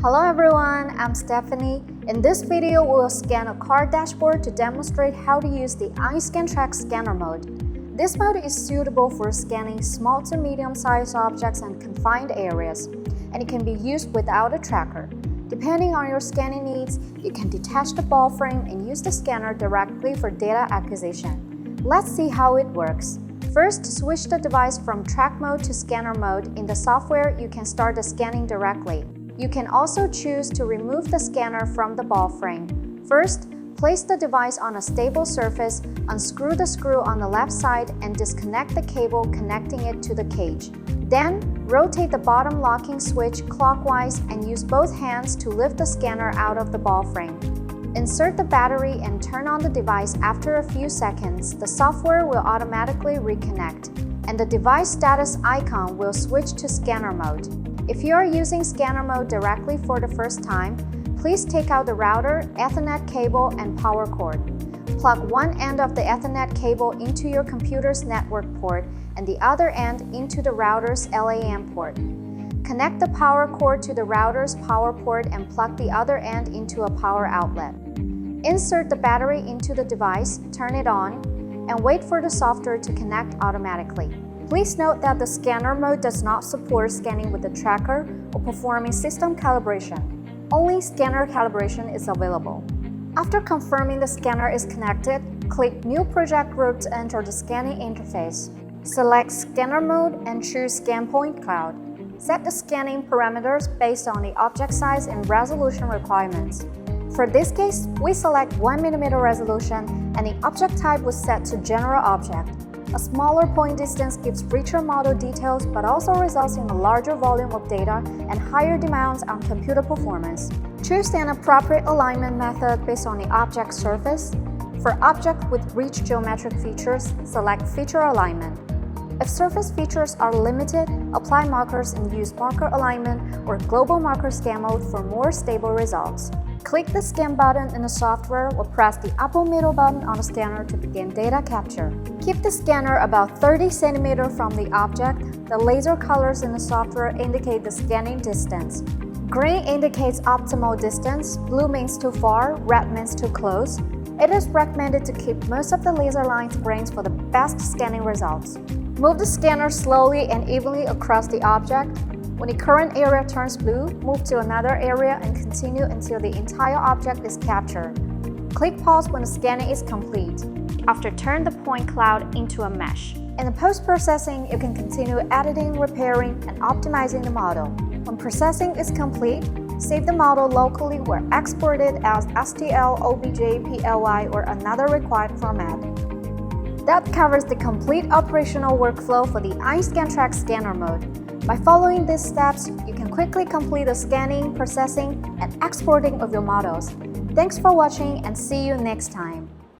Hello everyone, I'm Stephanie. In this video, we'll scan a car dashboard to demonstrate how to use the EinScan Trak scanner mode. This mode is suitable for scanning small to medium-sized objects and confined areas, and it can be used without a tracker. Depending on your scanning needs, you can detach the ball frame and use the scanner directly for data acquisition. Let's see how it works. First, switch the device from track mode to scanner mode. In the software, you can start the scanning directly. You can also choose to remove the scanner from the ball frame. First, place the device on a stable surface, unscrew the screw on the left side, and disconnect the cable connecting it to the cage. Then, rotate the bottom locking switch clockwise and use both hands to lift the scanner out of the ball frame. Insert the battery and turn on the device. After a few seconds, the software will automatically reconnect, and the device status icon will switch to scanner mode. If you are using scanner mode directly for the first time, please take out the router, Ethernet cable, and power cord. Plug one end of the Ethernet cable into your computer's network port and the other end into the router's LAN port. Connect the power cord to the router's power port and plug the other end into a power outlet. Insert the battery into the device, turn it on, and wait for the software to connect automatically. Please note that the scanner mode does not support scanning with the tracker or performing system calibration. Only scanner calibration is available. After confirming the scanner is connected, click New Project Group to enter the scanning interface. Select Scanner Mode and choose Scan Point Cloud. Set the scanning parameters based on the object size and resolution requirements. For this case, we select 1mm resolution and the object type was set to General Object. A smaller point distance gives richer model details but also results in a larger volume of data and higher demands on computer performance. Choose an appropriate alignment method based on the object surface. For objects with rich geometric features, select Feature Alignment. If surface features are limited, apply markers and use marker alignment or global marker scan mode for more stable results. Click the Scan button in the software or press the upper middle button on the scanner to begin data capture. Keep the scanner about 30 cm from the object. The laser colors in the software indicate the scanning distance. Green indicates optimal distance, blue means too far, red means too close. It is recommended to keep most of the laser lines green for the best scanning results. Move the scanner slowly and evenly across the object. When the current area turns blue, move to another area and continue until the entire object is captured. Click pause when the scanning is complete. After, turn the point cloud into a mesh. In the post-processing, you can continue editing, repairing, and optimizing the model. When processing is complete, save the model locally or export it as STL, OBJ, PLY, or another required format. That covers the complete operational workflow for the EinScan Trak scanner mode. By following these steps, you can quickly complete the scanning, processing, and exporting of your models. Thanks for watching and see you next time.